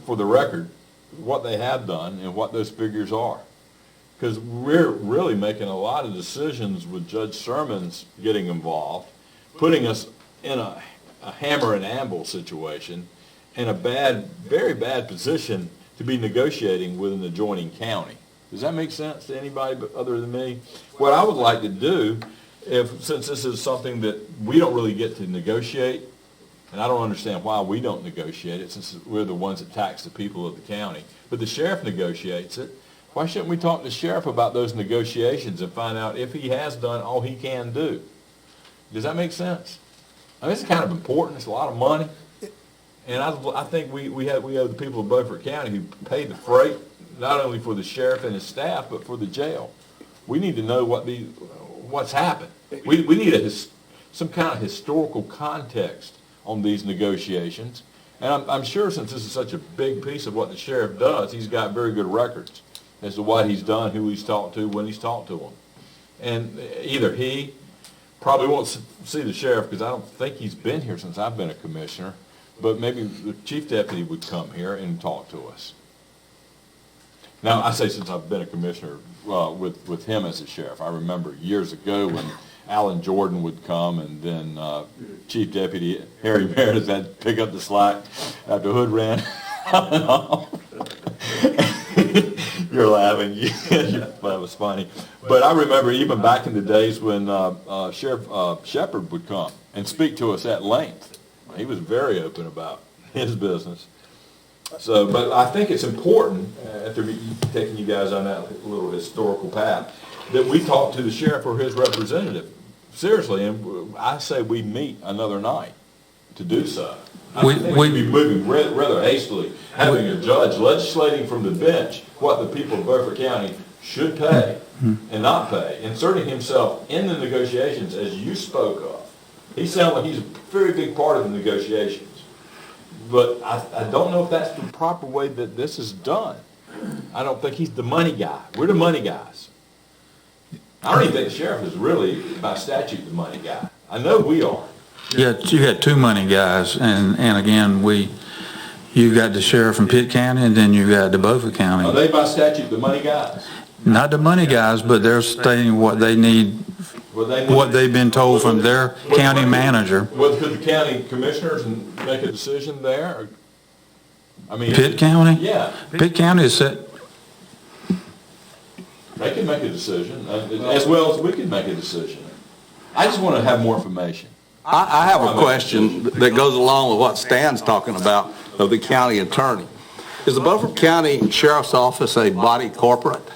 for the record, what they have done and what those figures are. Because we're really making a lot of decisions with Judge Sermons getting involved, putting us in a hammer and anvil situation, in a very bad position to be negotiating with an adjoining county. Does that make sense to anybody but other than me? What I would like to do, since this is something that we don't really get to negotiate, and I don't understand why we don't negotiate it, since we're the ones that tax the people of the county, but the sheriff negotiates it. Why shouldn't we talk to the sheriff about those negotiations and find out if he has done all he can do? Does that make sense? I mean, it's kind of important. It's a lot of money. And I think we owe the people of Beaufort County who pay the freight, not only for the sheriff and his staff, but for the jail. We need to know what's happened. We need some kind of historical context on these negotiations. And I'm sure since this is such a big piece of what the sheriff does, he's got very good records as to what he's done, who he's talked to, when he's talked to them. And either he probably won't see the sheriff because I don't think he's been here since I've been a commissioner, but maybe the chief deputy would come here and talk to us. Now, I say since I've been a commissioner with him as a sheriff. I remember years ago when Alan Jordan would come, and then Chief Deputy Harry Meredith had to pick up the slack after Hood ran out and off. You're laughing. That was funny. But I remember even back in the days when Sheriff Shepard would come and speak to us at length. He was very open about his business. So, but I think it's important, after taking you guys on that little historical path, that we talk to the sheriff or his representative. Seriously, and I say we meet another night to do so. I think we'd be moving rather hastily, having a judge legislating from the bench what the people of Beaufort County should pay and not pay, inserting himself in the negotiations as you spoke of. He sounds like he's a very big part of the negotiations. But I don't know if that's the proper way that this is done. I don't think he's the money guy. We're the money guys. I don't even think the sheriff is really, by statute, the money guy. I know we are. Yeah, you had two money guys, and again, you got the sheriff in Pitt County, and then you got the Beaufort County. Are they by statute the money guys? Not the money guys, but they're stating what they need, what they've been told from their county manager. Well, could the county commissioners make a decision there? Or, I mean, Pitt County? Yeah. Pitt County is set. They can make a decision, as well as we can make a decision. I just want to have more information. I have a question that goes along with what Stan's talking about of the county attorney. Is the Beaufort County Sheriff's Office a body corporate?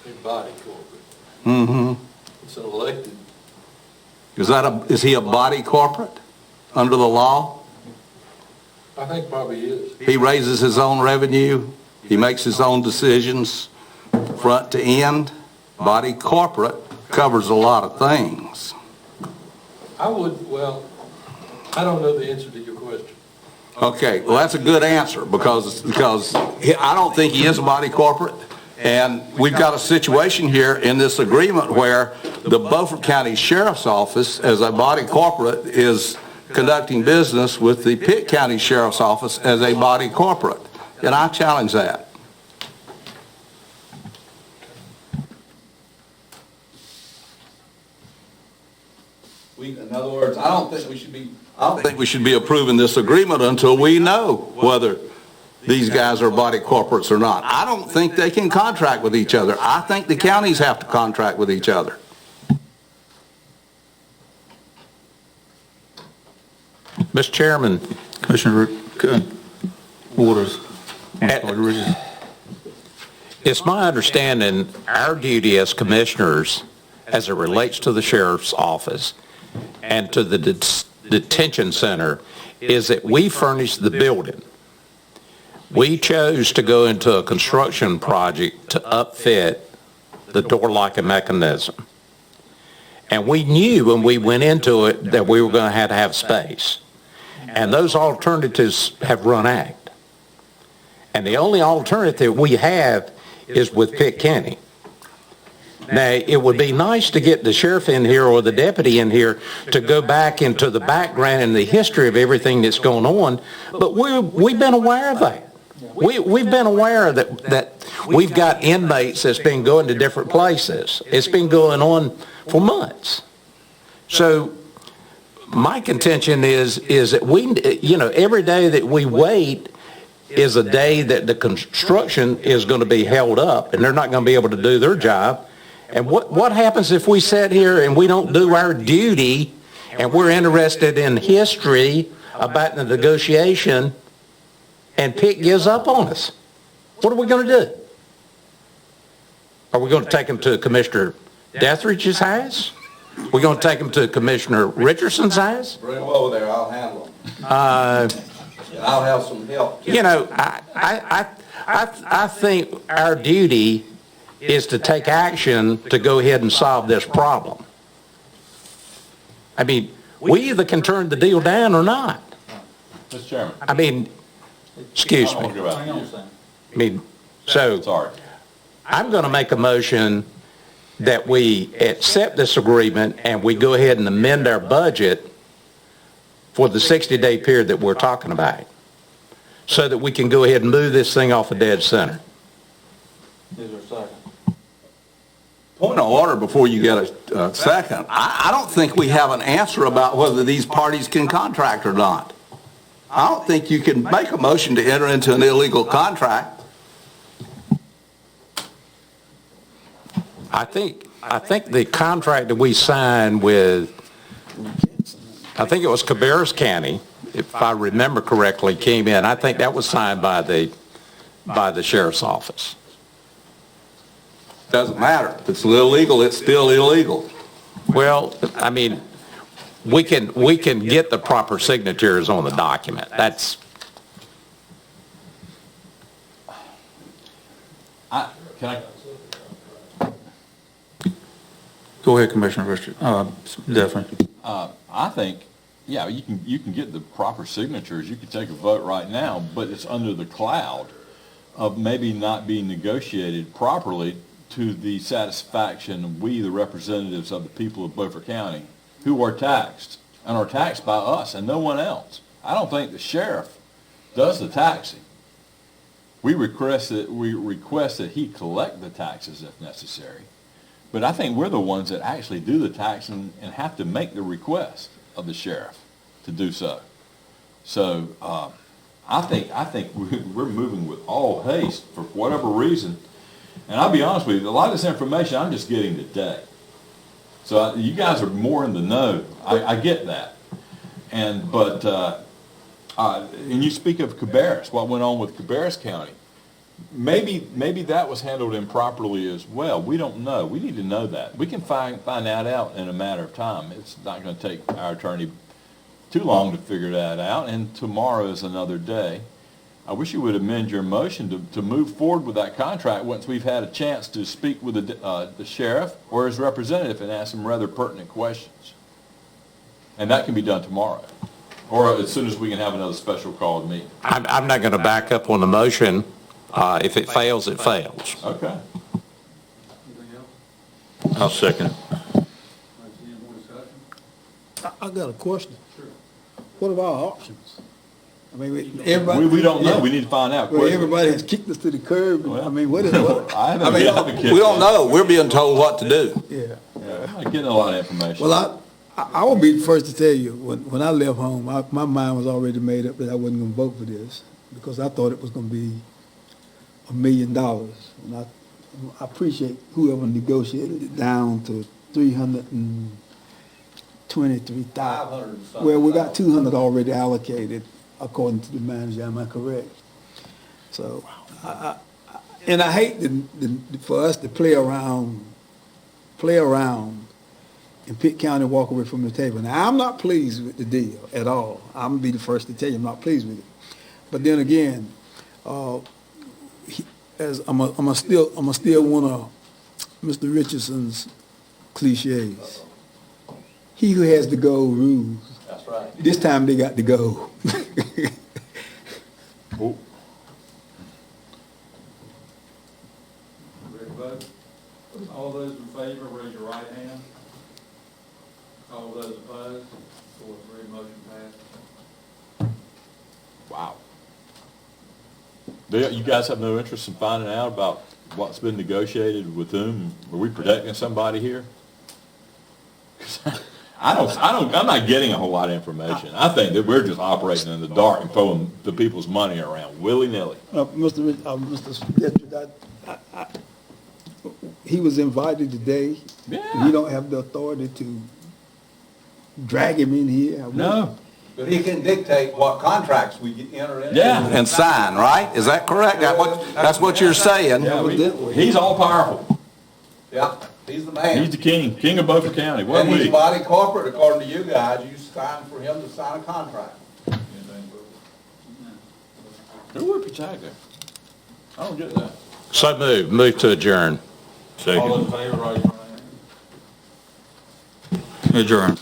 A body corporate. Mm-hmm. It's an elected. Is he a body corporate under the law? I think probably is. He raises his own revenue. He makes his own decisions front to end. Body corporate covers a lot of things. I don't know the answer to your question. Okay, well, that's a good answer because I don't think he is a body corporate. And we've got a situation here in this agreement where the Beaufort County Sheriff's Office, as a body corporate, is conducting business with the Pitt County Sheriff's Office as a body corporate. And I challenge that. In other words, I don't think we should be approving this agreement until we know whether these guys are body corporates or not. I don't think they can contract with each other. I think the counties have to contract with each other. Mr. Chairman, Commissioner Waters. it's my understanding our duty as commissioners, as it relates to the sheriff's office and to the detention center, is that we furnish the building. We chose to go into a construction project to upfit the door locking mechanism. And we knew when we went into it that we were going to have space. And those alternatives have run out. And the only alternative we have is with Pitt County. Now, it would be nice to get the sheriff in here or the deputy in here to go back into the background and the history of everything that's going on, but we've been aware of that. We've been aware that we've got inmates that's been going to different places. It's been going on for months. So my contention is that every day that we wait is a day that the construction is going to be held up and they're not going to be able to do their job. And what happens if we sit here and we don't do our duty and we're interested in history about the negotiation and Pitt gives up on us? What are we going to do? Are we going to take him to Commissioner Deathridge's house? We're going to take him to Commissioner Richardson's house? Bring them over there, I'll handle them. I'll have some help. I think our duty is to take action to go ahead and solve this problem. I mean, we either can turn the deal down or not. Mr. Chairman. I mean, excuse I me. don't want to go back to you. I mean, so Sorry. I'm going to make a motion that we accept this agreement and we go ahead and amend our budget for the 60-day period that we're talking about, so that we can go ahead and move this thing off a dead center. Is there a second? Point of order before you get a second. I don't think we have an answer about whether these parties can contract or not. I don't think you can make a motion to enter into an illegal contract. I think the contract that we signed with, I think it was Cabarrus County, if I remember correctly, came in. I think that was signed by the sheriff's office. Doesn't matter. If it's illegal, it's still illegal. Well, I mean, we can get the proper signatures on the document. That's. Can I? Go ahead, Commissioner Richard. Definitely. I think, yeah, you can get the proper signatures. You could take a vote right now, but it's under the cloud of maybe not being negotiated properly to the satisfaction of we, the representatives of the people of Beaufort County, who are taxed, and are taxed by us and no one else. I don't think the sheriff does the taxing. We request that he collect the taxes if necessary. But I think we're the ones that actually do the taxing and have to make the request of the sheriff to do so. So I think we're moving with all haste for whatever reason. And I'll be honest with you, a lot of this information I'm just getting today. So you guys are more in the know. I get that. And you speak of Cabarrus, what went on with Cabarrus County. Maybe that was handled improperly as well. We don't know. We need to know that. We can find that out in a matter of time. It's not going to take our attorney too long to figure that out, and tomorrow is another day. I wish you would amend your motion to move forward with that contract once we've had a chance to speak with the sheriff or his representative and ask some rather pertinent questions. And that can be done tomorrow, or as soon as we can have another special called meeting. I'm not going to back up on the motion. If it fails, it fails. Okay. Anything else? I'll second it. Any more discussion? I got a question. Sure. What about our options? I mean, everybody. We don't know. Yeah. We need to find out Well, quickly. everybody has kicked us to the curb. Well, I mean, what is, what? I haven't I mean, been advocate. We don't know. We're being told what to do. Yeah. I'm not getting a lot of information. Well, I will be the first to tell you, when I left home, my mind was already made up that I wasn't going to vote for this because I thought it was going to be $1 million. And I appreciate whoever negotiated it down to 323,000. Well, we got 200 already allocated according to the manager. Am I correct? So, and I hate for us to play around and Pitt County walk away from the table. Now, I'm not pleased with the deal at all. I'm gonna be the first to tell you I'm not pleased with it. But then again, as I'm a still one of Mr. Richardson's cliches. He who has to go rules. That's right. This time they got to go. Oh, Ready to vote? All those in favor, raise your right hand. All those opposed, 4-3, motion passed. wow. You guys have no interest in finding out about what's been negotiated with whom? Are we protecting somebody here? I'm not getting a whole lot of information. I think that we're just operating in the dark and throwing the people's money around willy-nilly. Mr. Richard, he was invited today. Yeah. We don't have the authority to drag him in here. No. But he can dictate what contracts we enter into. Yeah. And sign, right? Is that correct? That's what you're saying? Yeah, he's all powerful. Yeah, he's the He's the king of Beaufort County. What And he's we? body corporate, according to you guys. You signed for him to sign a contract. Who would protect him? I don't get that. So move to adjourn. All in favor, raise your right hand. Adjourn.